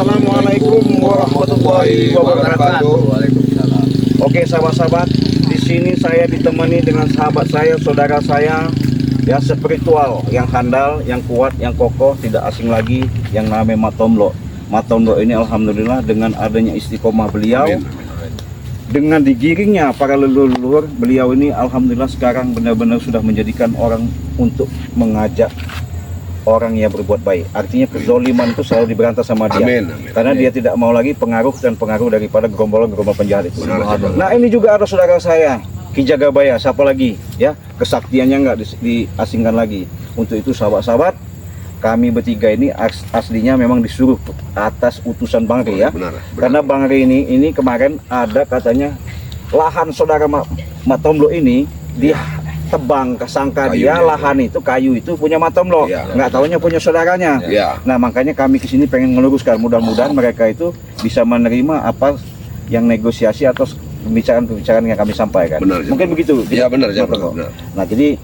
Assalamualaikum warahmatullahi wabarakatuh. Waalaikumsalam. Oke sahabat-sahabat, di sini saya ditemani dengan sahabat saya, saudara saya, ya spiritual, yang handal, yang kuat, yang kokoh, tidak asing lagi, yang namanya Matomlo. Matomlo ini alhamdulillah dengan adanya istiqomah beliau, Amin. dengan digiringnya para leluhur beliau ini, alhamdulillah sekarang benar-benar sudah menjadikan orang untuk mengajak orang yang berbuat baik. Artinya kezoliman itu selalu diberantas sama dia. Amin. Karena dia tidak mau lagi pengaruh daripada gerombolan-gerombolan penjahat itu. Nah ini juga ada saudara saya, Ki Jagabaya, siapa lagi ya, kesaktiannya nggak diasingkan lagi. Untuk itu sahabat-sahabat, kami bertiga ini aslinya memang disuruh atas utusan Bang Ri ya. Benar. Karena Bang Ri ini kemarin ada katanya lahan saudara Matomlo ini ditebang, kesangka dia lahan itu, kayu itu punya Matomlo, nggak taunya punya saudaranya. Nah makanya kami kesini pengen meluruskan, mudah-mudahan mereka itu bisa menerima apa yang negosiasi atau pembicaraan yang kami sampaikan. Benar, mungkin begitu. Iya benar. Nah jadi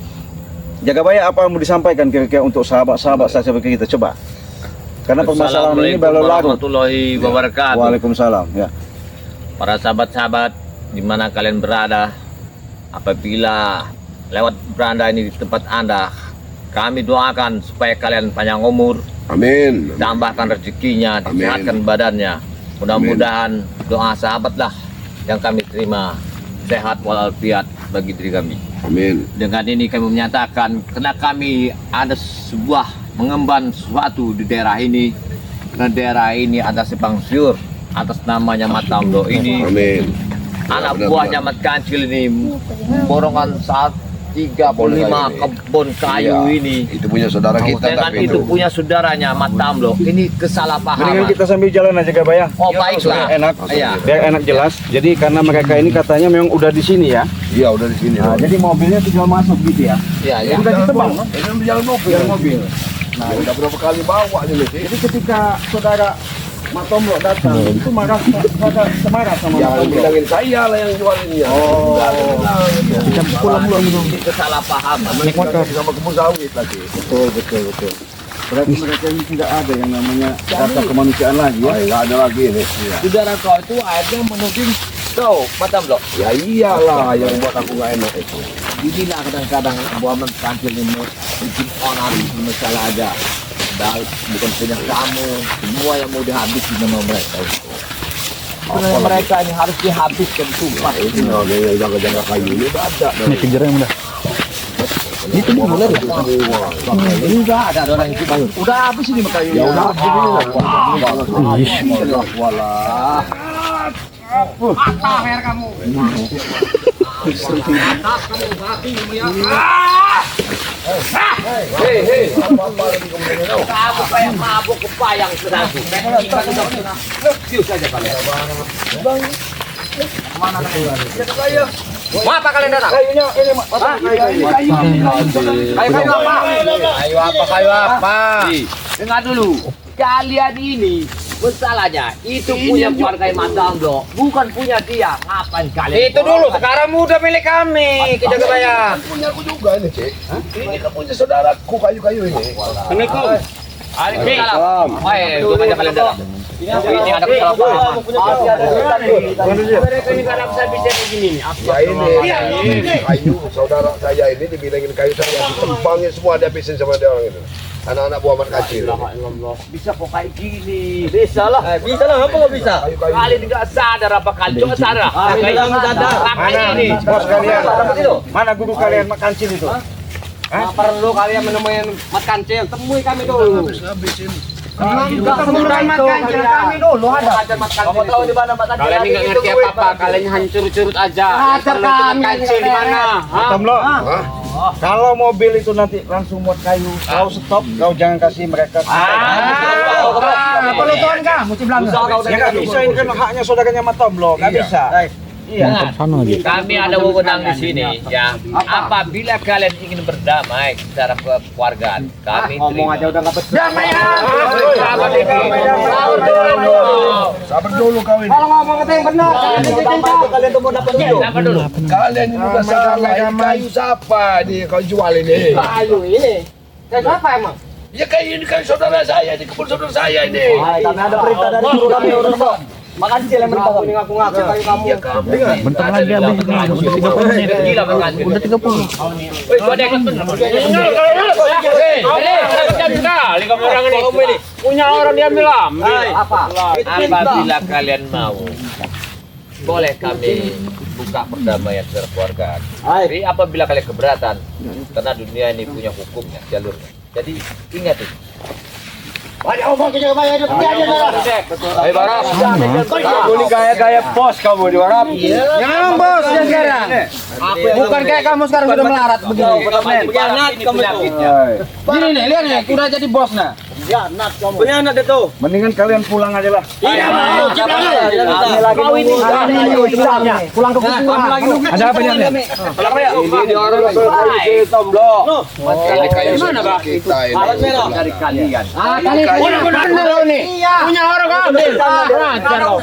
Jagabaya, apa yang mau disampaikan kira-kira untuk sahabat-sahabat saya seperti kita coba, karena permasalahan ini baru larut. Warahmatullahi wabarakatuh. Waalaikumsalam ya. Para sahabat-sahabat di mana kalian berada, apabila lewat beranda ini di tempat Anda, kami doakan supaya kalian panjang umur, Amin. tambahkan rezekinya, disehatkan badannya. Mudah-mudahan doa sahabatlah yang kami terima, sehat walafiat bagi diri kami. Amin. Dengan ini kami menyatakan, karena kami ada sebuah mengemban sesuatu di daerah ini, karena daerah ini ada simpang siur atas namanya Matomlo ini. Amin. Anak buahnya Mat Kancil ini borongan saat 35 kebun kayu ini. Itu punya saudara kita. Dengan Tapi itu punya saudaranya Matomlo. Ini Mendingan kesalahpahaman. kita sambil jalan aja Jagabaya. Oh baiklah. Biar enak, Iya. biar enak jelas. Jadi karena mereka ini katanya memang udah di sini ya. Iya udah di sini. Nah, jadi mobilnya tinggal masuk gitu ya. Iya, iya. Udah ditebang. Ini jalan mobil. Mobil. Nah, udah berapa kali bawa nih? Jadi ketika saudara Matomlo datang, itu marah semarah sama Jangan Matomlo. bilangin saya lah yang jual ini ya. Pulang Ini kesalahpahaman. Naik motor sama kebun sawit lagi. Betul. Berarti mereka ini tidak ada yang namanya rasa kemanusiaan lagi ya. Nggak ada lagi ini. Saudara kau itu akhirnya menuding kau Matomlo. Ya iyalah yang buat aku nggak enak itu. Inilah kadang-kadang Muhammad Kancil ini bikin orang masalah aja. Padahal bukan punya kamu, semua yang mau dihabisi nama mereka itu. Sebenarnya mereka ini harus dihabiskan sumpah. Ini yang jaga-jaga kayu ini udah ada. Ini kejar yang mudah. Itu mulai lah. Ini udah ada orang itu kayu. Udah habis ini kayu. Ya udah habis ini lah. Walah. Apa bayar kamu? Hei, apa lagi kemudian? Kamu kayak mabuk kepayang sedaku. Dius saja kalian. Mana kayu? Mau apa kalian datang? Kayunya ini Kayu apa? Dengar dulu. Kalian ini masalahnya itu punya keluarga Matomlo, bukan punya dia. Ngapain kalian? Itu dulu, sekarang udah milik kami, kita kebayang. Punya aku juga ini, Cik. Ini kan punya saudaraku kayu-kayu ini. Assalamualaikum. Waalaikumsalam. Itu aja kalian datang. Ini ada kesalahpahaman. Mereka ini karena bisa bicara begini. Ya ini kayu saudara saya ini dibilangin kayu saya ditembangin semua dihabisin sama dia orang itu. Anak-anak buah Mat Kancil. Bisa kok kayak gini. Bisa lah. Bisa lah, apa nggak bisa? Kayu-kayu. Kalian tidak sadar apa kalian? Coba sadar. Kalian sadar. Makanya ini. bos kalian. Mana guru kalian Mat Kancil itu? Perlu kalian menemui Mat Kancil, temui kami dulu. Habisin. Enggak semudah itu kami dulu ada. Kamu tahu di mana Mat Kancil? Kalian nggak ngerti apa-apa, kalian hancur-curut aja. Ajar Mat Kancil di mana? Matomlo. Kalau mobil itu nanti langsung muat kayu, kau stop, kau jangan kasih mereka. Apa lu tuan kah? Mesti bilang. Ya nggak bisa, ini kan haknya saudaranya Matomlo, nggak bisa. Iya. Sana lagi. Kami ada wewenang di sini, ya. Apabila kalian ingin berdamai secara kekeluargaan, kami Ngomong aja udah nggak betul. Damai Sabar dulu kau ini. Kalau ngomong kata yang benar, kalian tuh mau dapat dulu. Sabar dulu. Kalian ini udah salah. Ini kayu siapa nih kau jual ini? Kayu ini. Kayu apa emang? Ya kayu ini kayu saudara saya, ini kebun saudara saya ini. Hai, kami ada perintah dari guru kami udah kok. Makan cil yang berita kami ngaku-ngaku kayu kamu. Iya kamu. Bentar lagi habis udah 30 menit. Gila banget. Udah 30. Woi, gua ada yang bener. Kali kamu orang ini. Punya orang diambil ambil. Apa? Apabila kalian mau, boleh kami buka perdamaian secara keluarga. Tapi apabila kalian keberatan, karena dunia ini punya hukumnya, jalurnya. Jadi ingat itu. Ayo Barap. Kamu ini gaya-gaya bos kamu di Warap. Jangan bos ya sekarang. Bukan kayak kamu sekarang sudah melarat begini. Pengkhianat kamu itu. Gini nih, lihat nih, udah jadi bos nah. Pengkhianat itu. Mendingan kalian pulang aja lah. Iya, mau. Kau ini pulang ke kuburan. Ada apa nih? Ini orang tomblo. Gimana, Pak? Kita ini. Alat merah. Dari kalian. Punya bener ini. Punya orang ambil. Ajar kau.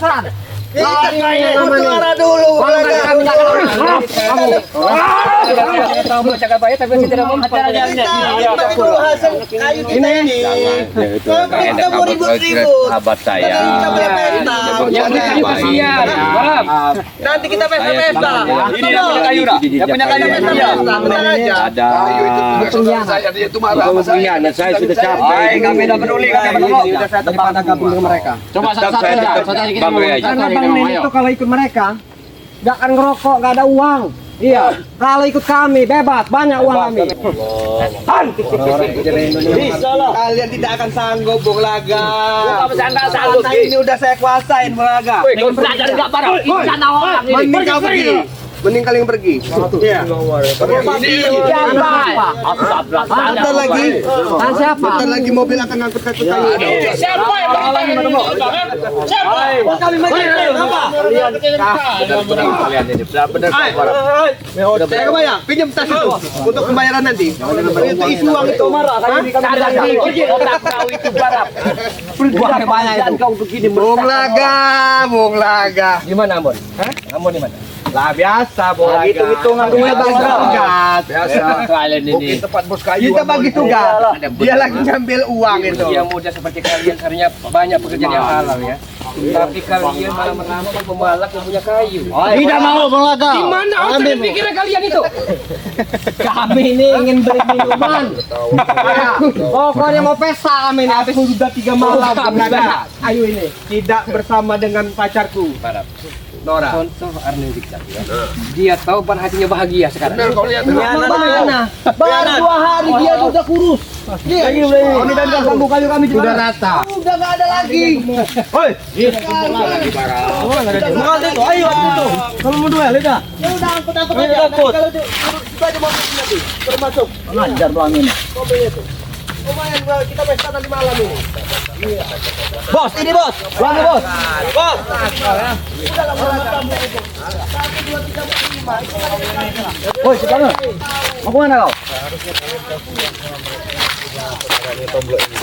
Suara dulu. Kamu cakap baik tapi tidak mau Sahabat saya. Nanti kita pesta-pesta. Ini yang punya kayu dah. Yang punya kayu ada. Saya dia itu marah sama saya. Saya sudah capek. kami tidak peduli daripada gabung dengan mereka. Coba satu-satu kita mau. Itu kalau ikut mereka nggak akan ngerokok, nggak ada uang. Iya, kalau ikut kami bebas, banyak uang kami. Bisa lah. Kalian tidak akan sanggup, Bung Laga. Nggak sanggup. Ini udah saya kuasain, Bung Laga. Kau belajar nggak barang? Sana orang ini. Mending kau pergi. Mending kalian pergi. Iya. Bentar lagi. Siapa? Bentar lagi mobil akan ngangkut kayu. Siapa yang siapa? Kami Kalian ini benar-benar Saya kebayang, pinjam tas itu untuk pembayaran nanti. Itu isi uang itu. Kau itu barang. Uangnya banyak itu. Kau begini Bung Laga. Gimana, Ambon? Ambon di mana? Lah biasa, Bung Laga. Hitung-hitungan duit banget. Biasa. kalian ini. Mungkin tempat bos kayu. Kita bagi tugas. Dia lagi ngambil uang itu. Yang muda seperti kalian seharusnya banyak pekerjaan yang halal ya. Tapi kalian malah menambah pemalak yang punya kayu. Tidak mau, Bung Laga. Gimana otak pikiran kalian itu? Kami ini ingin beli minuman. Pokoknya mau pesta kami ini. Habis sudah 3 malam. Bung Laga. Ayo ini. Tidak bersama dengan pacarku. Nora. Contoh Arnel Diklat ya. Dia tahu pan hatinya bahagia sekarang. Benar kau lihat. Mana? Baru 2 hari dia sudah kurus. Dia ini dan bambu kayu kami juga rata. Udah enggak ada lagi. Hoi. Ayo tuh. Kamu mau duel, lihat. Ya udah angkut aja. Kalau itu aja mau nanti. Termasuk ngajar pelangin. Mobil itu. Lumayan kita pesta nanti malam ini. Bos, ini bos. Bos. Bos. Woi, sekarang. Mau kemana kau?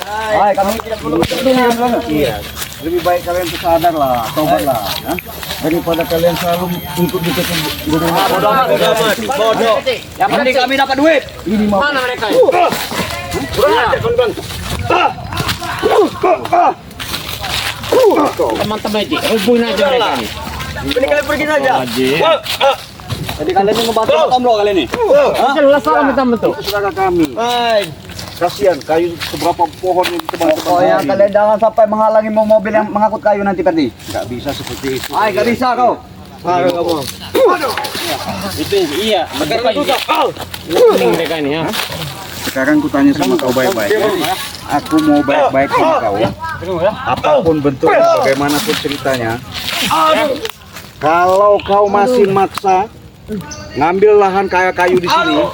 Hai, kami tidak perlu Iya. Lebih baik kalian tuh sadar lah, tobat lah, ya. Daripada kalian selalu ikut di Bodoh. Yang penting kami dapat duit. ini mau. Mana mereka? Teman-teman aja, hubungin aja mereka nih. Ini kalian pergi saja. Jadi kalian yang ngebantu tomlo kalian ini. Jelas lah kita betul. Saudara kami. Hai. Kasihan kayu seberapa pohon yang ditebang-tebang. Oh ya, kalian jangan sampai menghalangi mobil yang mengangkut kayu nanti Perdi. Nggak bisa seperti itu. Hai, enggak bisa kau. Aduh, kamu. Itu iya, mereka juga. Ini mereka ini ya. Sekarang ku tanya sama kau baik-baik. Ya. Aku mau baik-baik sama kau. Apapun bentuknya, bagaimanapun ceritanya. Kalau kau masih maksa ngambil lahan kayu di sini,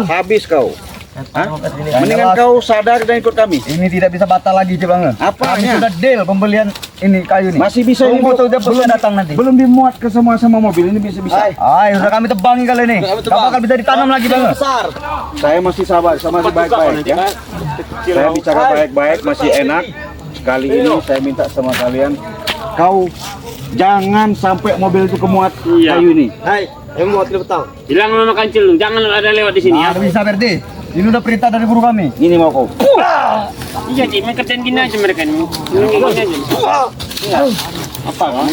habis kau. Hah? Mendingan kau sadar dan ikut kami. Ini tidak bisa batal lagi, Bang. Apanya? Kami sudah deal pembelian ini kayu ini. Masih bisa ini Tunggu tuh dia belum datang nanti. belum dimuat ke sama mobil ini bisa-bisa. Hai, udah kami tebangi kali ini. Enggak bakal bisa ditanam lagi, Bang. Saya masih sabar, saya masih baik-baik ya. Saya bicara baik-baik, masih enak. Kali ini saya minta sama kalian, kau jangan sampai mobil itu kemuat kayu ini. Hai, yang mau betul. Bilang sama kancil, jangan ada lewat di sini ya. Bisa Berdi. Ini udah perintah dari guru kami. Ini mau kau. Iya, Cik, mereka kerjaan gini aja mereka nih. Gini aja. Iya. Apa kau?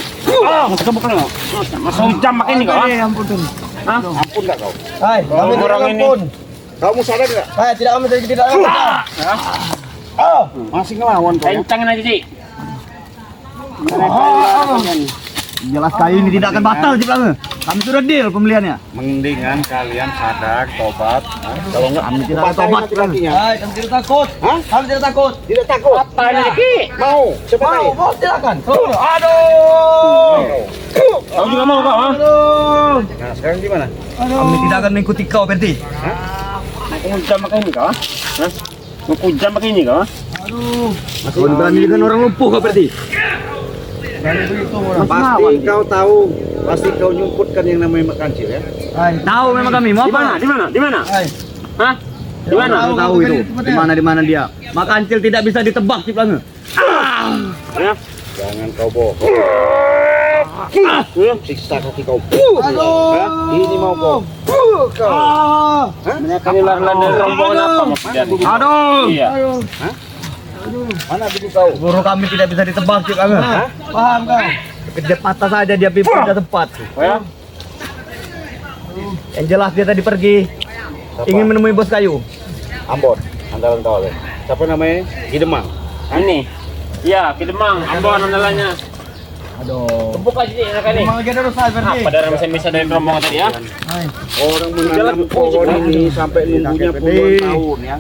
Masa bukan kau? Masa hujan makin nih kau? Ampun. Hah? Ampun enggak kau? Hai, kami orang ini. ampun. Kamu sadar enggak? Hai, tidak kami tidak. Masih ngelawan kau. Kencangin aja, Cik. Jelas kayu ini tidak akan batal Cik Lange. Kami sudah deal pembeliannya. Mendingan kalian sadar, tobat. Kalau enggak kami tidak akan tobat Cik Lange. Hai, Kami tidak takut. Hah? Kami tidak takut. Tidak takut. Apa ini, Cik? Mau? Siapa tahu? Mau silakan. Kau juga mau kau? Aduh. Nah, sekarang gimana? Kami tidak akan mengikuti kau Berti. Mau hujan makin ini kau? Hah? Mau hujan makin ini kau? Kau berani dengan orang lumpuh kau Berti. Pasti kau tahu. Pasti kau nyumputkan yang namanya Mak Kancil ya. Tahu memang kami mau apa? Di mana? Di mana? Hah? Di mana? Tahu tahu itu. Di mana dia. Mak Kancil tidak bisa ditebak Cik Lange. Ya. Jangan kau bohong. Siksa kaki kau. Aduh. Ini mau kau. Ini lahan dari rombongan apa maksudnya? Aduh. Iya. Mana bidu kau? Guru kami tidak bisa ditebak Cik Lange. Paham kau? Kejap mata saja dia pindah tempat. Ya. Yang jelas dia tadi pergi ingin menemui bos kayu. Ambon, andalan kau le. Siapa namanya? Gidemang. Ini. Iya, Kidemang, Ambon andalannya. Aduh. Tepuk aja Cik anak ini. Lagi ada usaha Apa dari bisa dari rombongan tadi ya? Orang menanam pohon ini sampai nunggunya puluhan tahun ya.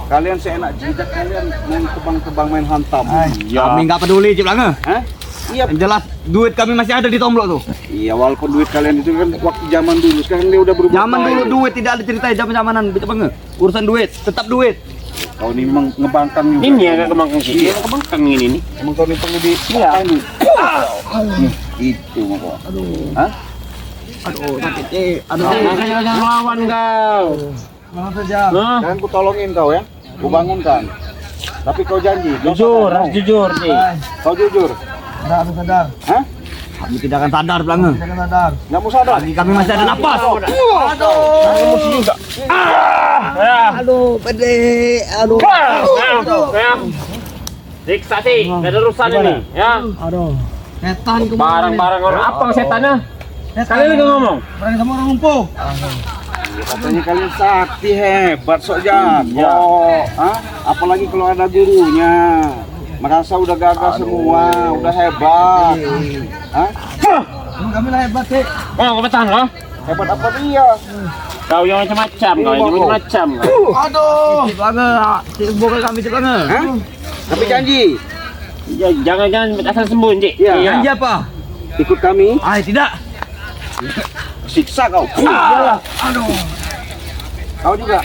Kalian seenak jidat kalian main tebang-tebang main hantam. Kami nggak peduli Cik Lange. Hah? Iya, Yang jelas duit kami masih ada di tomblok tuh. iya walaupun duit kalian itu kan waktu zaman dulu, sekarang dia udah berubah. Zaman dulu duit tidak ada cerita zaman-zamanan Cik Lange. Urusan duit, tetap duit. Kau ini memang ngebangkang juga. Ini ya kemangkang Cik. Iya, kemangkang ini nih. Emang kau ini perlu di ini. Itu mau kau. Hah? Aduh, sakit Aduh. Makanya jangan lawan kau. Mana saja. Hah? Kan ku tolongin kau ya. Ku bangunkan. Tapi kau janji. kau Jujur, sadar, harus jujur Cik. Kau jujur. Tidak harus sadar. Hah? Kami tidak akan sadar Cik Lange. Tidak akan sadar. Nggak mau sadar. Kami masih ada napas. Emosi juga. Ya. Aduh, pede. Aduh. Ya. Siksa Cik, gak ada urusan ini. Ya. Aduh. Setan Barang-barang orang apa setannya? Kalian lagi ngomong. Berani sama orang lumpuh. Katanya kalian sakti hebat sok jago. Hah? Apalagi kalau ada gurunya. Merasa udah gagal semua, udah hebat. Hah? Kami lah hebat sih. Oh, kau bertahan kau? Hebat apa dia? Kau yang macam-macam, kau yang macam-macam. Aduh. Cik Lange, bukan kami Cik Lange. Hah? Tapi janji, Ya, jangan asal sembuh Cik. Iya. Janji apa? ikut kami, Tidak. siksa kau. Iyalah. Aduh. Kau juga.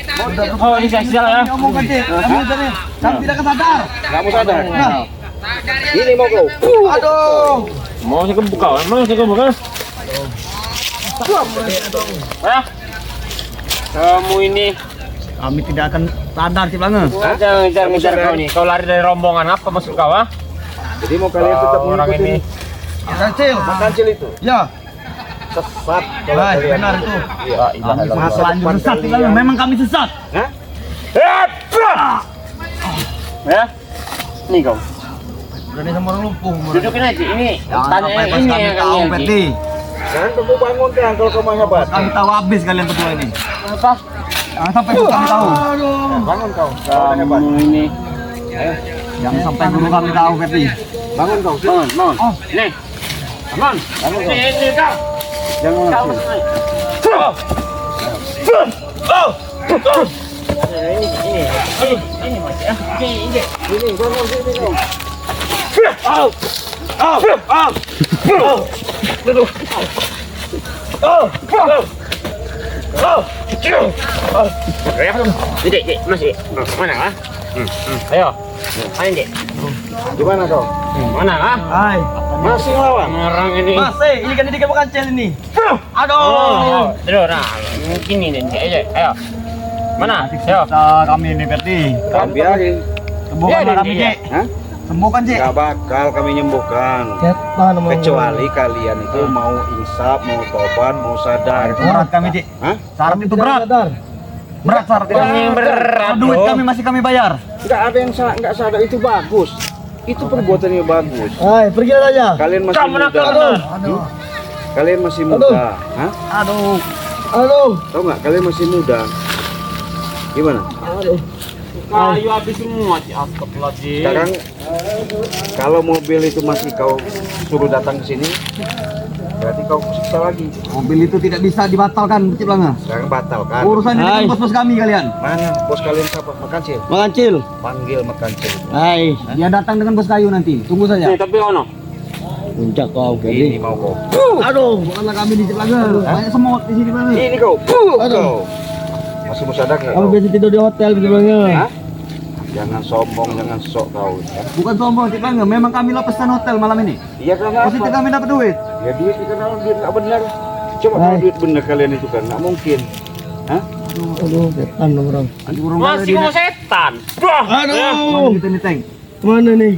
Oh, ini saya ya. Ngomongkan Cik. Kami tidak akan sadar. Nggak mau sadar. Nah. Ini mau kau. Aduh. Mau saya kebuka, mau saya kebuka. Ya. Kamu ini Kami tidak akan sadar Cik Lange. jangan ngejar kau nih. Kau lari dari rombongan apa maksud kau ah? Jadi mau kalian tetap Orang mengikuti ini. Kancil. Mak Kancil itu. Ya. Sesat kalau Baik, kalian. benar itu. Iya. Masalah sesat Cik Lange. Memang kami sesat. Hah? Ya. Nih kau. Berani sama orang lumpuh. Dudukin aja ini. Jangan Tanya sampai pas ini kami yang tahu kalian. Berti. Jangan kamu bangunkan kalau kamu hebat. Kami tahu habis kalian berdua ini. Apa? Jangan sampai guru kami tahu. Bangun kau. Kau udah hebat. Kamu ini. Jangan sampai guru kami tahu Berti. Bangun kau. Bangun, bangun. Nih. Bangun. Bangun kau. Ini kau. Jangan Kau. langsung. Ini masih ah. Ini. Sini, bangun sini kau. Dek, masih. Mana ah? Ayo. Ayo, Dek. Gimana kau? Mana ah? Hai. Masih ngelawan? Orang ini. Masih, ini kan didikan kancil ini. Aduh. Oh, terus nah, gini nih, ayo. Mana? Ayo. Kami ini Berti. Kau biarin. Sembuhkan Iya, kami iya. Cik. Hah? Sembuhkan Cik. Gak bakal kami nyembuhkan. Kecuali kalian itu mau insaf, mau tobat, mau sadar. Berat kami Cik. Hah? Syarat itu berat. Berat syaratnya. Yang berat. Duit kami masih kami bayar. Enggak ada yang enggak sadar itu bagus. Itu perbuatannya bagus. Pergi aja. Kalian masih Kamu muda. nakal. Kalian masih muda. Hah? Aduh. Tahu nggak? Kalian masih muda. Gimana? Kayu habis semua sih. Astagfirullahaladzim. Sekarang kalau mobil itu masih kau suruh datang ke sini, berarti kau siksa lagi. Mobil itu tidak bisa dibatalkan, Cip Langa. Sekarang batal kan? Urusan ini kan bos-bos kami kalian. Mana bos kalian siapa? Makancil. Mengancil. Panggil Makancil. Hai, dia datang dengan bos kayu nanti. Tunggu saja. Nih, tapi ono. Puncak kau, Ini mau kau. Aduh, bukanlah kami di Cip Langa. Banyak semut di sini Bang. Ini kau. Kau. Masih mau sadar nggak? Kamu kau? biasa tidur di hotel di Cip Langa. Hah? Jangan sombong, jangan sok kau. Ya. Bukan sombong Cip Langa, memang kami lah pesan hotel malam ini. Iya karena Pasti apa? kami dapat duit. Ya duit itu karena duit nggak benar. Coba kalau duit benar kalian itu kan nggak mungkin. Hah? Aduh, setan dong orang. Masih mau setan. Wah. Aduh, kita nih Teng. Mana nih?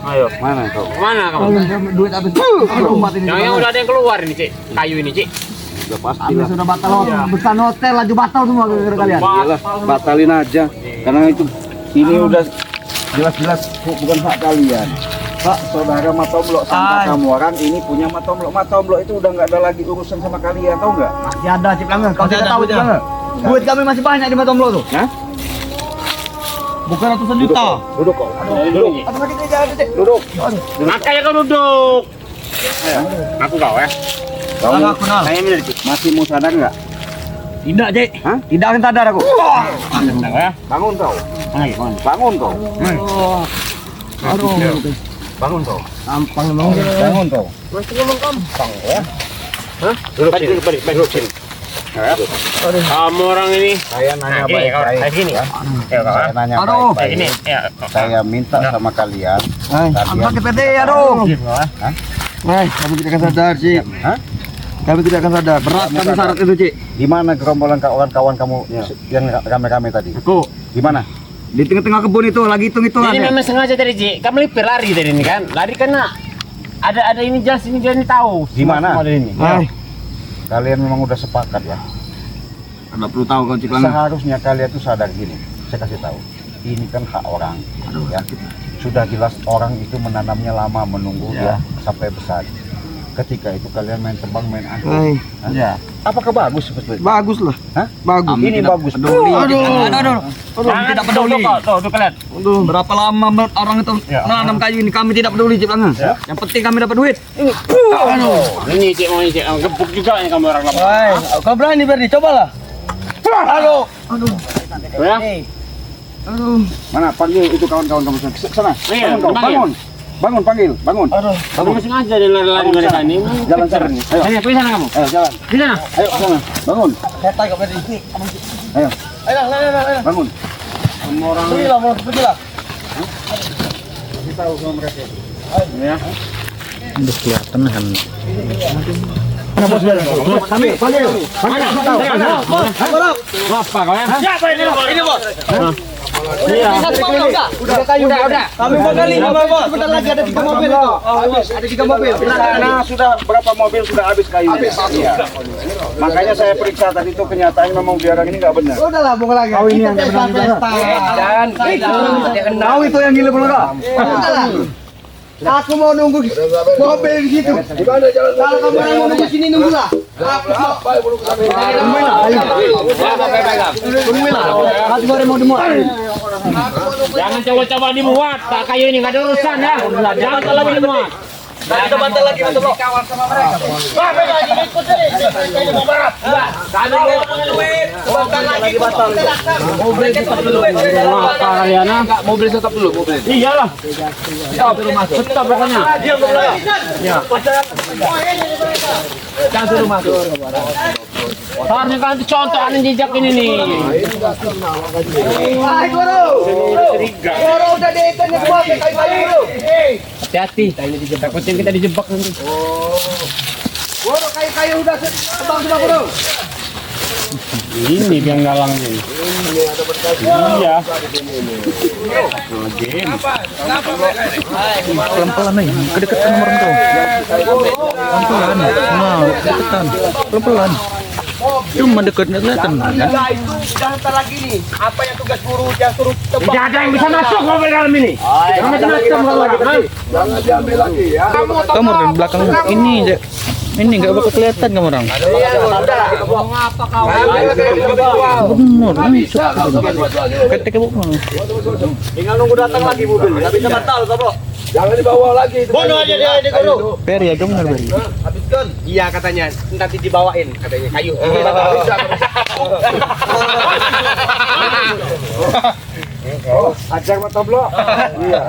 Ayo. Mana kau? Kemana kamu? Duit habis. Aduh, umat ini. Yang udah ada yang keluar ini, Cik. Kayu ini, Cik. Sudah pasti Kami lah. sudah batal pesan hotel, laju batal semua gara-gara kalian. Iyalah, batalin aja. Karena itu ini udah jelas-jelas bukan hak kalian. Pak, saudara Matomblok sama kamu orang ini punya Matomblok. Matomblok itu udah nggak ada lagi urusan sama kalian, tahu nggak? Masih ada Cip Langa, kau tidak tahu Cip Langa. Duit kami masih banyak di Matomblok tuh. Hah? Bukan ratusan Duduk juta. kau, duduk kau. Duduk. Apa sakit dia ada Cip? Duduk. Makanya kau duduk. Aku kau ya. Kamu Aku kenal. Saya benar, Cik. masih mau sadar nggak? Tidak Cik. Hah? Tidak akan sadar aku. Tenang ya. Bangun kau. Mana kau? Bangun kau. Aduh. Bangun kau. Gampang emang. Bangun kau. Masih ngomong gampang ya. Duduk sini. Duduk sini. Kamu orang ini. Saya nanya Nah, gini, kau. baik-baik. Kayak gini. ya. Ya, kau. Saya nanya Aduh. Kayak gini. baik-baik. Ya. Saya minta sama kalian. Apa Kalian kita deh aduh. Hah? Kami tidak akan sadar Cik. Hah? Kami tidak akan sadar. Berat Kamu kami sadar. syarat itu Cik. Di mana gerombolan kawan-kawan kamu yang rame-rame tadi? Aku Di mana? di tengah-tengah kebun itu lagi hitung-hitungan. Jadi ya. memang sengaja tadi, Cik. Kamu lipir lari dari ini kan? Lari karena ada ini jelas ini dia ini tahu. Di mana? Semua dari ini. Hai. Kalian memang udah sepakat ya. Anda perlu tahu kau Cip Langa. Seharusnya kalian tuh sadar gini. Saya kasih tahu. Ini kan hak orang. Ya. Sudah jelas orang itu menanamnya lama menunggu dia sampai besar. Ketika itu kalian main tebang, main angin. Hai. Hah? Ya. Apakah bagus seperti itu? Bagus lah. Hah? Bagus. Ini bagus. Peduli. Aduh. Jangan tidak peduli. Tuh kalian. Aduh, berapa lama orang itu menanam kayu ini kami tidak peduli Cip Langa. Yang penting kami dapat duit. Aduh. Ini Cik mau ini Cik. Gebuk juga ini kamu orang lapar. Hai, kau berani Berdi? Cobalah. Aduh. Ya. Aduh. Mana panggil itu kawan-kawan kamu sana. Iya, Bangun, kau. panggil. Bangun. Bangun, panggil. Bangun. Kamu sengaja dia lari-lari mereka ini. Jalan sana. Ayo. Ayo, pergi sana kamu. Ayo jalan. Di sana. Ayo sana. Bangun. Saya tanya Berdi. Ayo. Ayo, Bangun. Kamu orang pergilah, pergilah. Kasih tahu sama mereka. ya. Kami panggil. Apa kau ya? Siapa ini? Ini bos. Iya. Udah. Kami bakali, Bos. Sebentar lagi ada 3 mobil itu. Ada 3 mobil. Karena sudah berapa mobil sudah habis kayu. Iya. Makanya saya periksa tadi itu kenyataannya memang biaran ini nggak benar. Udahlah, bukan lagi. Kau ini yang benar. Kau itu yang gila benar. Udahlah. Aku mau nunggu mobil di situ. Di mana jalan? Kalau kamu yang mau nunggu sini nunggulah. Tunggulah. Hati goreng mau dimuat. Jangan coba-coba dimuat. Tak kayu ini nggak ada urusan ya. Jangan kalau dimuat. Kita bantal lagi untuk kawan sama mereka. Lagi batal. Mobil tetap dulu. Apa kalian? Mobil tetap dulu. Mobil. Iyalah. Stop pokoknya. Ya. Jangan suruh masuk. Seharusnya kan itu contoh aneh jejak ini nih. Hai Guru. Guru udah diikannya semua kayu-kayu. Hati-hati. Takutin kita dijebak nanti. Guru kayu-kayu udah tebang semua Guru. Ini yang galang ini. Iya. Pelan-pelan nih, kedekatan nomor itu. Pelan-pelan. Nah, kedekatan. Pelan-pelan. Cuma dekatnya kelihatan. Nah, itu udah ntar lagi nih. Apa yang tugas guru yang suruh tebang? Tidak ada yang bisa masuk mobil dalam ini. Jangan macam-macam orang. Jangan diambil lagi ya. Kamu di belakang ini, Jack. Ini nggak bakal kelihatan kamu orang. Ngapa kau? Benar, Bisa kau sama dua-duanya. ketika bukan. Tinggal nunggu datang lagi mobil. Enggak bisa batal, Bro. Jangan dibawa lagi. Bono aja dia ini guru. Per ya, kamu nggak beri. Habiskan. Iya katanya, nanti dibawain katanya kayu. Bisa. Ajar mata blok. Iya.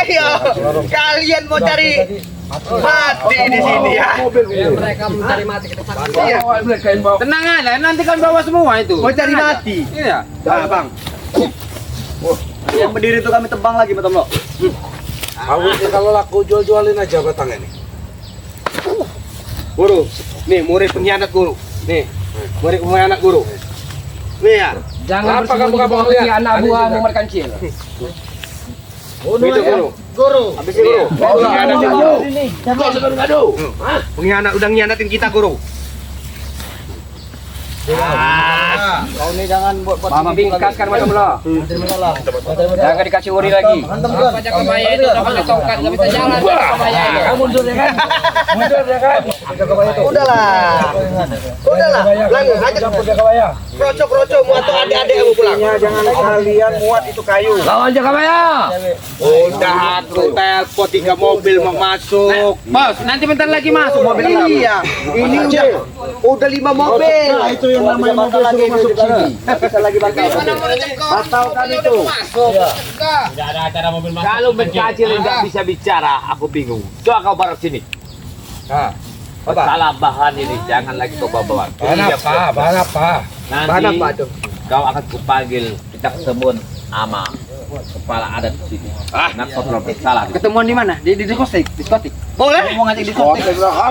Ayo, kalian mau cari mati di sini ya. Mereka mencari mati kita saksi. Iya. Tenang aja, nanti kan bawa semua itu. Mau cari mati. Iya. Nah, Bang. Yang berdiri itu kami tebang lagi, Pak Tomlo. Aku kalau laku jual-jualin aja batangnya nih. Guru, nih murid pengkhianat guru. Nih, murid pengkhianat guru. Nih ya. Jangan Apa kamu lihat anak buah nomor kancil. Itu guru. Guru. Habis itu guru. Pengkhianat guru. Pengkhianat udah ngianatin kita guru. Kau ini jangan buat Mama bingkaskan macam lo. Jangan dikasih uri lagi. Pajak kebaya itu udah pakai tongkat, nggak bisa jalan. Kebaya ini. Kamu mundur ya kan? Mundur ya kan? Udahlah. Udahlah. Langsung aja. Kroco-kroco muat tuh adik-adik kamu pulang. jangan kalian muat itu kayu. Lawan jaga kebaya. Udah tuh telepon 3 mobil mau masuk. Bos, nanti bentar lagi masuk mobil kamu. Iya. Ini udah 5 mobil. Itu yang namanya mobil suruh masuk sini. Bisa lagi batal. Batalkan itu. Kalau berkacil nggak bisa bicara, aku bingung. Coba kau barat sini. Salah bahan ini, jangan lagi kau bawa. Bahan apa? Nanti kau akan kupanggil, kita ketemu sama kepala adat di sini. Nah, kau terlalu bersalah. Ketemuan di mana? Di diskotik. Diskotik. Boleh? Mau ngajak diskotik.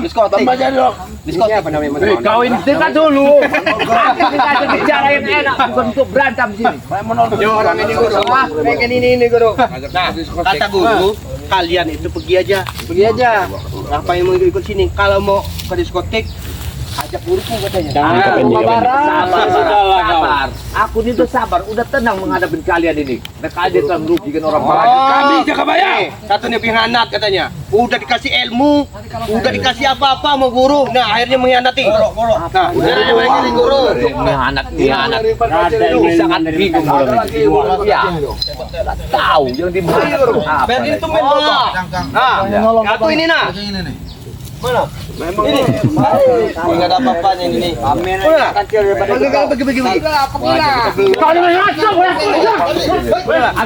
Diskotik. Tambah jadi dong. Diskotik apa namanya? Kau ini dekat dulu. Kita ada bicara yang enak, bukan untuk berantem di sini. Yo orang ini guru. Pengen ini guru. Nah, kata guru, kalian itu pergi aja. Pergi aja. Ngapain mau ikut sini? Kalau mau ke diskotik, ajak guruku katanya. Sabar, sabar. Aku ini udah sabar, udah tenang menghadapi kalian ini. Nah, kalian telah merugikan orang banyak. Kami jaga bayar. Satunya pengkhianat katanya. Udah dikasih ilmu, udah dikasih apa-apa sama guru. Nah, akhirnya mengkhianati. Nah, udah mereka ini guru. Anak, ada ini sangat bingung orang ini. Ya, tahu yang di mana. Biar itu main bola. Nah, satu ini nah. Mana? Ini. Enggak ada apa-apanya ini. Amin. Kecil daripada kita. Bagi-bagi. Kau ini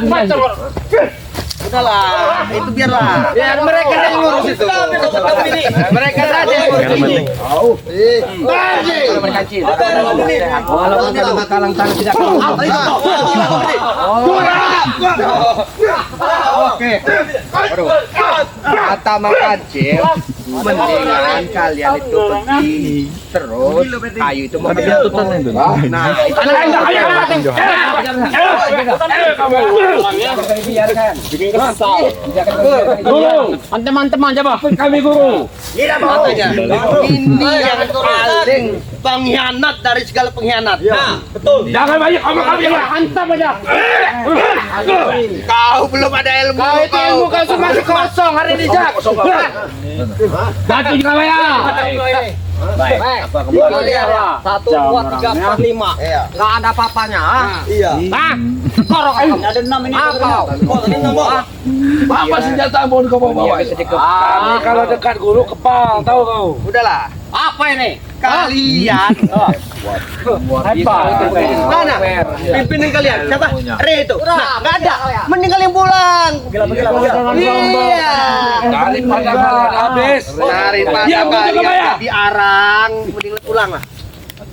masuk. Udahlah, itu biarlah. Biar mereka yang ngurus itu. Mereka saja yang ngurus ini. Berkancil. Walaupun kalau kalang tangan tidak Oke. Kata Mang Kancil, mendingan kalian itu pergi terus kayu itu mau Nah, biarkan. Guru, teman-teman coba kami guru. katanya ini yang paling pengkhianat dari segala pengkhianat. Nah, betul. Jangan banyak omong kami yang hantam aja. Kau belum ada ilmu. Itu ilmu kau cuma kosong hari ini Jak. Satu juga ya. Baik. Satu buat 3, 4, 5. Nggak ada apa-apanya. Iya. Ah, korok kamu. Ada 6 ini. Apa? Apa senjata mau kau bawa? Kami kalau dekat guru kepal, tahu kau? Udahlah. Apa ini? Kalian. Mana? Pimpinan kalian. Siapa? Re itu. Nah, nggak ada. Mending kalian pulang. Iya. Daripada kalian habis. Daripada kalian diarang, mending pulang lah.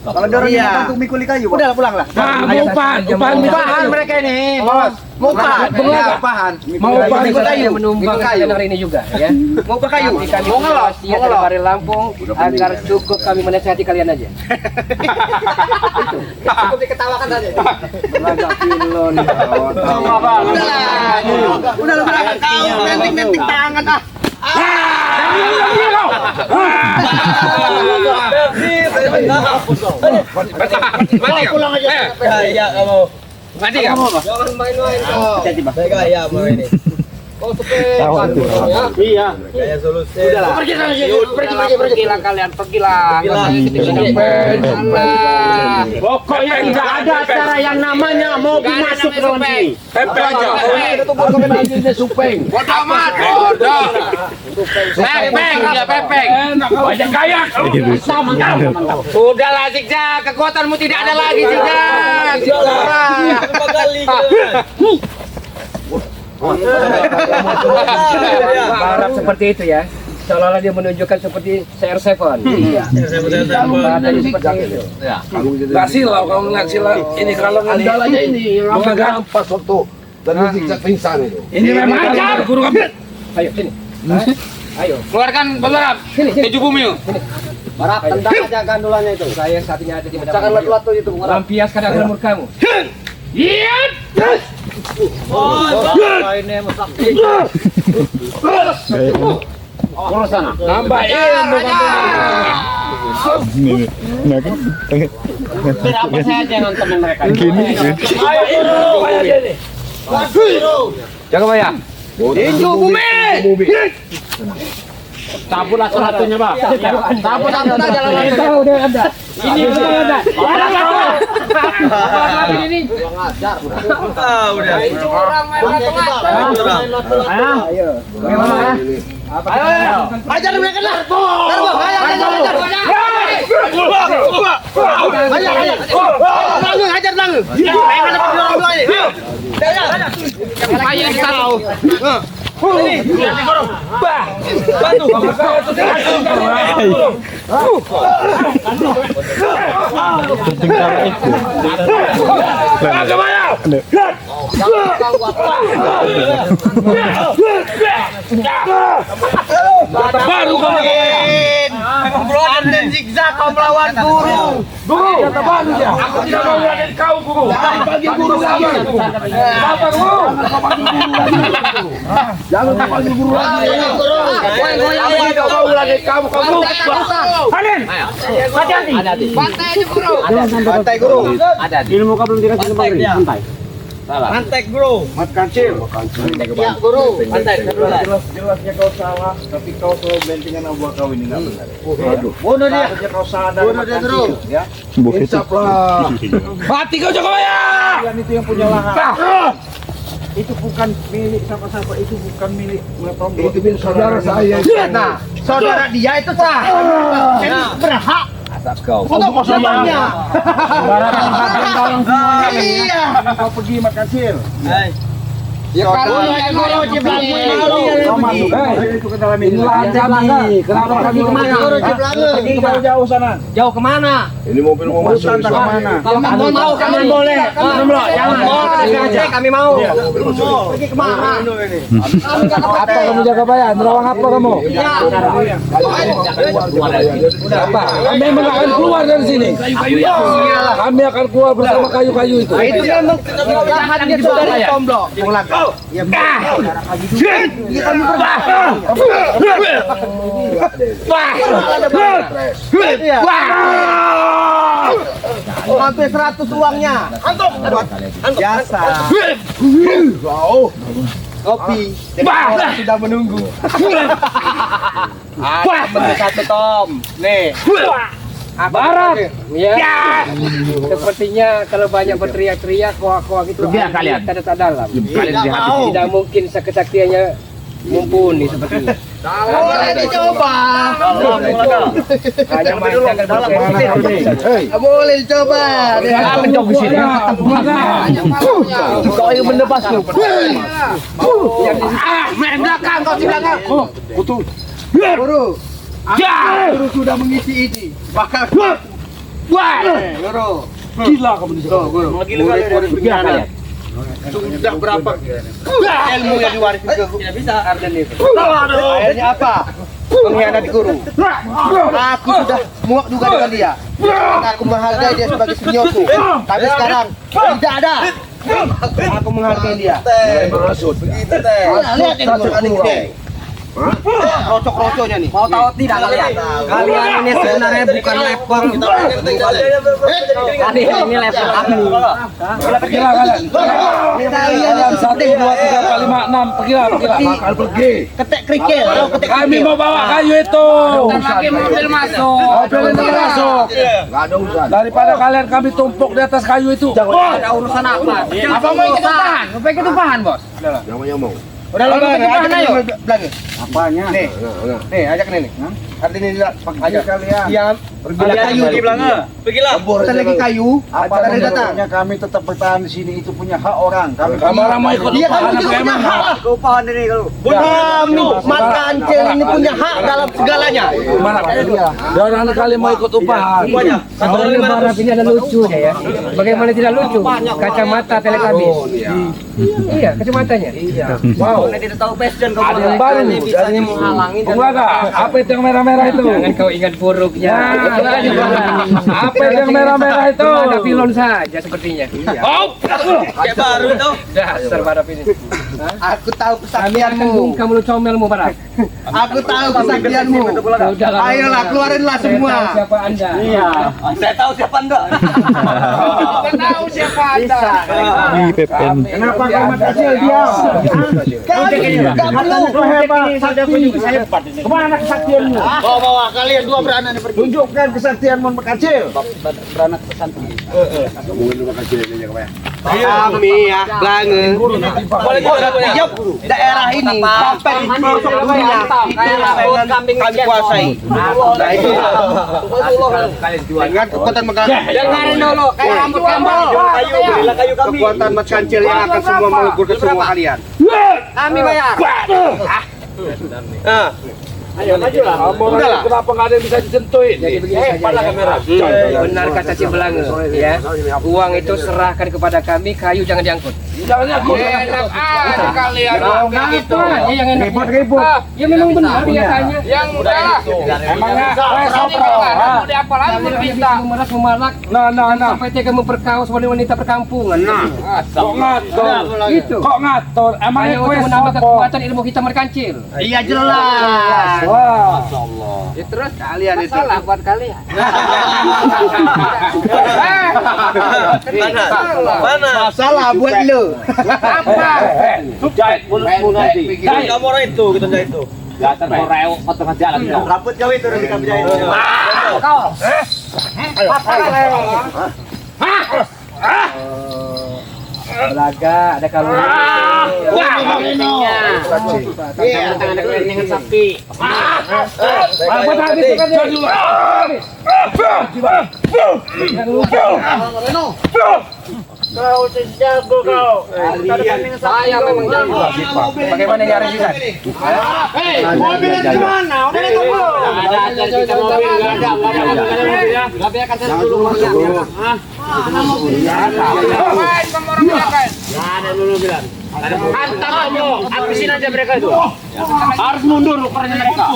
Kalau dorong untuk mikuli kayu, udah pulang lah. Upahan mereka ini. Mau upahan. Mau upahan kayu. menumbang kayu. hari ini juga ya. Mau upahan kayu. Mau ngelok dari Bari Lampung agar cukup kami menasihati kalian aja. Cukup diketawakan saja. Beragak pilon. Udahlah berangkat kau nenting tangan ah. Pulang aja. Gaya kamu. Mati enggak? Jangan main-main kau. Saya gaya mau ini. Kau sepeda. Iya. Gaya solusi. Pergi lah kalian, pergilah. Pokoknya tidak ada acara yang namanya mau masuk ke dalam sini. Pepe aja. Itu bukan menanginya supeng. Bodoh amat. Bodoh. Pepeng, dia pepeng. Banyak gaya. Mantap. Sudahlah Zigzag, kekuatanmu tidak ada lagi Zigzag. Kali. Harap seperti itu ya. Seolah-olah dia menunjukkan seperti CR7. Iya. Seperti itu. Gak silau kalau ngeliat silau. Ini kalau Andalanya ini yang pas waktu dan zigzag pingsan itu. ini memang ajar. Guru kami. Ayo sini. Ayo. Keluarkan Balarap. Keju bumi. Barap, tendang aja gandulannya itu. Saya sapinya ada di mana. Jangan latu-latu itu. Lampiaskan akal murkamu. Iya. Ini sakti. Urus sana. Nambah ilmu Berapa saja yang teman mereka. Jaga Pak ya. Tinju bumi. Tabutlah satunya, Pak. Tabut aja jalan tahu dia ada. Ini sudah ada. Ini. Udah. Orang main ayo. Gimana? Ayo. Ajar mereka lah. Ajar langu. Baru Anda zigzag kau melawan guru. Guru, kata baru dia. Aku tidak mau lihat kau guru. Panggil guru lagi. Apa guru? Jangan panggil guru lagi. Tidak mau lagi kamu guru. Kalian. Hati-hati. Pantai guru. Ilmu kau belum dikasih kembali. Santai. Pantai guru. Mat kancil. Ya guru. Pantai. Jelasnya kau salah, tapi kau selalu bentengan buat kau ini nggak benar. Waduh. Bunuh dia. Harusnya kau sadar. Bunuh dia guru. Ya. Insaplah. Mati kau Jokowi. Kalian itu yang punya lahan. Itu bukan milik siapa-siapa, itu bukan milik Tom. Itu milik saudara saya. Nah, saudara dia itu sah. Berhak. Kau. Untuk kosongannya. Iya. Kau pergi makan kecil. Ya kalau yang guru Ciplangu Kau masuk. Itu ke dalam ini. Kenapa kami kemana? Guru Ciplangu. Pergi jauh-jauh sana. Jauh kemana? Ini mobil mau masuk. Entah kemana. Kalau kamu mau kami boleh. Jangan. Kami mau. Pergi kemana? Apa kamu jaga bayan? Nerawang apa kamu? Apa? Kami memang akan keluar dari sini. Kami akan keluar bersama kayu-kayu itu. Itu memang jahatnya saudara Tomblo. Hampir 100 uangnya. Biasa. Kopi. Orang sudah menunggu. Satu Tom. Nih. Barat. Ya. Sepertinya kalau banyak berteriak-teriak, koak-koak itu kalian tak dalam. Tidak mungkin sakit-saktiannya mumpuni seperti ini. Boleh dicoba. Hanya mainkan Boleh dicoba. Menjauh ke sini. Kau yang menebas lu. Main belakang kau di belakang. Guru. Guru sudah mengisi ini. Bakal guru. Gila kamu di sini. Guru. Gila kalian. Sudah berapa ilmu yang diwariskan ke guru? Tidak bisa Arden itu. Akhirnya apa? Mengkhianati guru. Aku sudah muak juga dengan dia. Karena aku menghargai dia sebagai seniorku. Tapi sekarang tidak ada. Aku menghargai dia. Maksud. Lihat ini guru. rocok-rocoknya nih. Mau tahu tidak kalian? Kalian ini sebenarnya bukan level. Kalian ini level kami. Pergilah kalian. Kalian itu 1, 2, 3, 4, 5, 6. Pergilah. Bakal pergi. ketek kerikil. Kami mau bawa kayu itu. Lagi mobil masuk. Mobil itu masuk. Enggak ada urusan. Daripada kalian kami tumpuk di atas kayu itu. Ada urusan apa? Apa mau ikut tumpahan? Mau ikut tumpahan, Bos? Namanya mau. Udah lo ajak ayo. Belakang. Apanya? Nih, nih ajak nih. Artinya ini ajak kalian. Yang ada kayu di belakang. Pergilah. Kita lagi kayu. Apa Ada datang. menurutnya kami tetap bertahan di sini itu punya hak orang. Kami Kamu orang mau ikut Iya upahan kamu apa juga punya gimana? hak. Upahan ini kalau. Kami Mat Kancil ini punya hak dalam segalanya. Gimana? Jangan kali mau ikut upahan. Kalau lebaran ini ada lucunya ya. Bagaimana tidak lucu? Kacamata telekabis. Iya, kacamatanya. Iya. Wow. Anda tidak tahu fashion kau. Ada yang baru. Bisa menghalangi. Bulaga, apa itu yang merah-merah itu? Jangan kau ingat buruknya. Apa itu yang merah-merah itu? Ada pilon saja sepertinya. Oh, Kayak baru itu. Dasar Barap ini. Aku tahu Kami akan kesaktianmu. bungkam lu comelmu Barap. Aku tahu kesaktianmu. Ayolah keluarinlah semua. Siapa Anda? Iya. Saya tahu siapa Anda. Tahu siapa Anda? Kenapa kau kecil diam? Kau hebat. Kemana kesaktianmu? Bawa kalian dua beranak nih pergi. Tunjukkan kesaktianmu kecil. Kami ya, Belange. Daerah ini sampai di pelosok dunia kami kuasai. Nah itu dengan kekuatan Mekancil. Dengarin dulu, kayak rambut kambal. Kekuatan Mat Kancil yang akan semua meleburkan semua kalian. Kami bayar. ayo majulah. Udahlah. Kenapa nggak ada yang bisa disentuh ini? Pada kamera. Benar kata si Belange, ya. Uang itu serahkan kepada kami, kayu jangan diangkut. Jangan diangkut. Enak aja kalian. Gitu. Yang enak. Ribut-ribut. Ya memang benar biasanya. Yang udah. Emangnya resopro. Udah apa lagi berpinta? Memalak. Nah. Sampai tega memperkaos wanita perkampungan. Nah, Kok ngatur? gitu. Kok ngatur? Emangnya Hanya kue untuk menambah sopo? kekuatan ilmu kita merkancil. Iya jelas. Wah. Ya terus Kalian itu. masalah buat kalian. Mana? Masalah buat lu. Apa? Jahit mulutmu nanti. Jahit. Kamu orang itu kita jahit itu. Dasar koreo potong jalan. Rambut kau itu udah kami jahit. Kau. Belaga ada kalung. Wah, Tangan ada kelentingan sapi. Apa tadi itu kan dia dulu. Kau jago kau. Saya memang jago. Bagaimana nyari kita? Mobilnya di mana? Udah ditunggu. Ada kita mobil enggak ada mobil ya. Enggak biarkan saya dulu mobilnya. Hah? Mana mobilnya? Ngapain kamu orang belakang? Enggak ada dulu bilang. Hantam kamu, habisin aja mereka itu. Harus mundur rupanya mereka.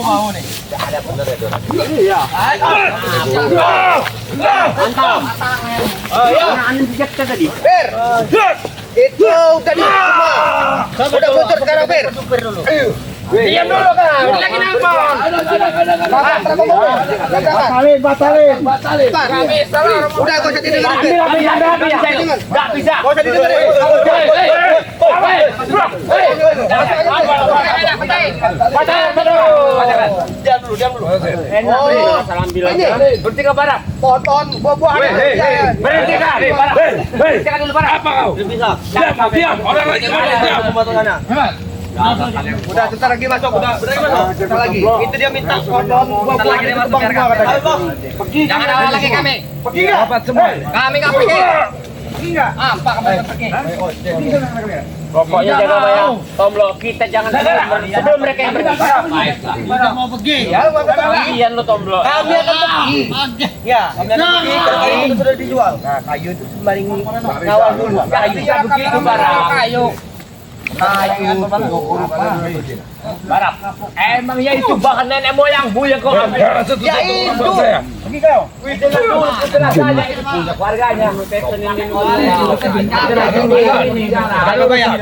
Ada bener ya, Don. Iya. Hantam. Ayo. Anu sejak tadi. Ber. Itu tadi semua. Udah bocor sekarang Ber. Diam dulu kan. Lagi nelpon. Batalin. Enggak bisa lah. Udah kau jadi dengerin Ber. Enggak bisa. Kau jadi dengerin. Diam dulu. Oh, Salam bilang. Berhenti ke barat. poton buah-buahan. Berhenti kan. Berhenti kan dulu barat. Apa kau? Diam. Orang lagi diam. Udah sebentar lagi masuk. Udah sebentar lagi. Itu dia minta poton buah-buahan dari masuk katanya. Jangan awal lagi kami. Pergi enggak? Dapat semua. Kami enggak pergi. Pergi enggak? Apa kamu pergi? Pokoknya jaga bayang. Tomlo, kita jangan sebelum mereka yang pergi. Udah mau pergi. Ya, Kalian lo Tomlo. kami akan pergi. Ya, kami akan pergi. Kayu itu sudah dijual. Nah, kayu itu sembari ngawal dulu. Kayu bisa begitu barang. Kayu. Barang. Emang ya itu bahan nenek moyang bu yang kau ambil. Ya itu. pergi kau. Keluarganya. Kagak bayar.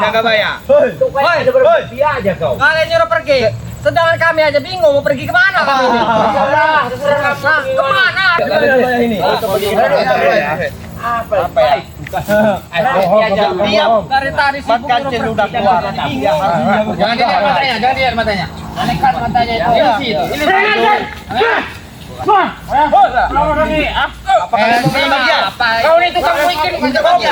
Kagak bayar. Woi, dia aja kau. Kalian nyuruh pergi. Sedangkan kami aja bingung mau pergi kemana kami ini. Kemana? Ini. Apa ya? Diam dari tadi sibuk kancil udah keluar. Jangan dilihat matanya, jangan dilihat matanya. Kan matanya itu. Kau ini tukang bikin kopi kau nih.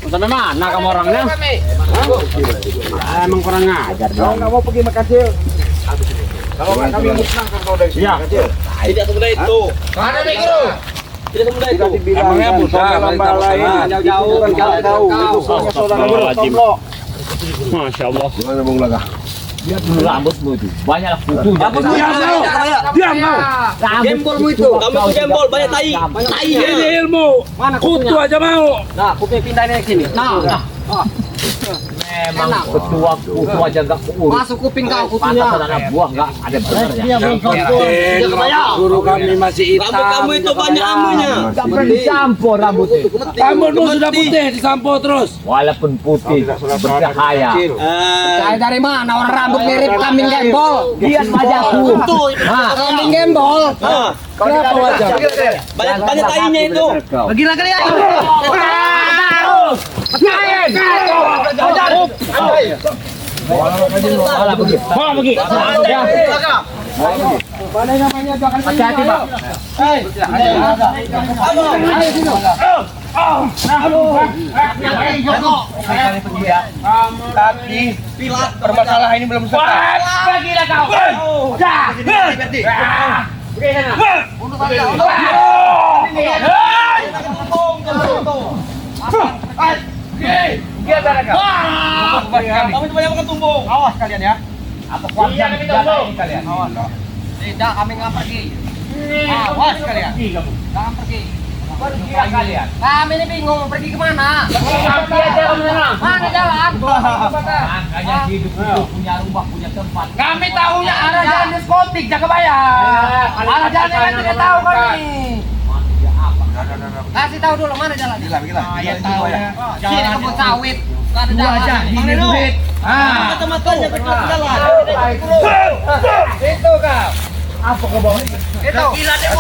Sampai mana kamu orangnya? Emang kurang ajar. Kalau nggak mau pergi Makacil, kalau nggak kami musnahkan kau dari sini Makacil. Tidak semudah itu. Mana nih guru? Tidak semudah itu. Emangnya mudah lomba lain jauh-jauh kan kau tahu itu punya saudara Tomlo. Masya Allah. Gimana Bung Laga? Lihat dulu rambutmu itu. Banyaklah kutunya. Diam kau. Gembolmu itu. Kamu itu jembol banyak tai. Tai. Ini ilmu. Kutu aja mau. Nah, kuping pindahin ke sini. Nah. Memang ketua kutu aja nggak keurus. Masuk kuping kau kutunya. Pantas anak buah nggak ada benernya. Guru kami masih hitam. Rambut kamu itu banyak amunya. Nggak pernah dicampur rambutnya. Rambutmu sudah putih, disampo terus. Walaupun putih bercahaya. Saya dari mana orang rambut mirip kambing gembol? Lihat wajahku. Kambing gembol. Kenapa wajah? Banyak tainya itu. Gila kalian. Hati-hati, Pak. Tapi permasalahan ini belum selesai. Gila kau. Kamu coba yang ketumbung. Awas kalian ya. Apa kuatnya kalian? Awas. Tidak, kami nggak pergi. Awas kalian. Jangan pergi. Pergi kalian. Kami ini bingung mau pergi kemana? Mana jalan? Makanya hidup itu punya rumah, punya tempat. Kami tahunya arah jalan diskotik Jagabayar. Arah jalan yang tidak tahu kami. Kasih tahu dulu mana jalan. Gila. Ya tahu ya. Sini kebun sawit. Ada jalan. Ini duit. Mata-matanya berdua jalan. Itu kau. Apa kau bawa? Itu.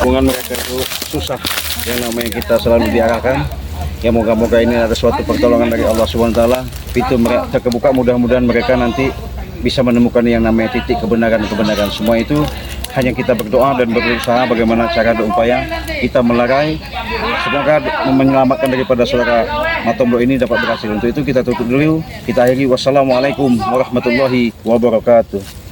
Hubungan mereka itu susah, yang namanya kita selalu diarahkan. Ya moga-moga ini ada suatu pertolongan dari Allah SWT. Pintu mereka terbuka, mudah-mudahan mereka nanti bisa menemukan yang namanya titik kebenaran. Semua itu hanya kita berdoa dan berusaha bagaimana cara berupaya kita melarai, semoga menyelamatkan daripada saudara Matomblo ini dapat berhasil. Untuk itu kita tutup dulu, kita akhiri. Wassalamualaikum warahmatullahi wabarakatuh.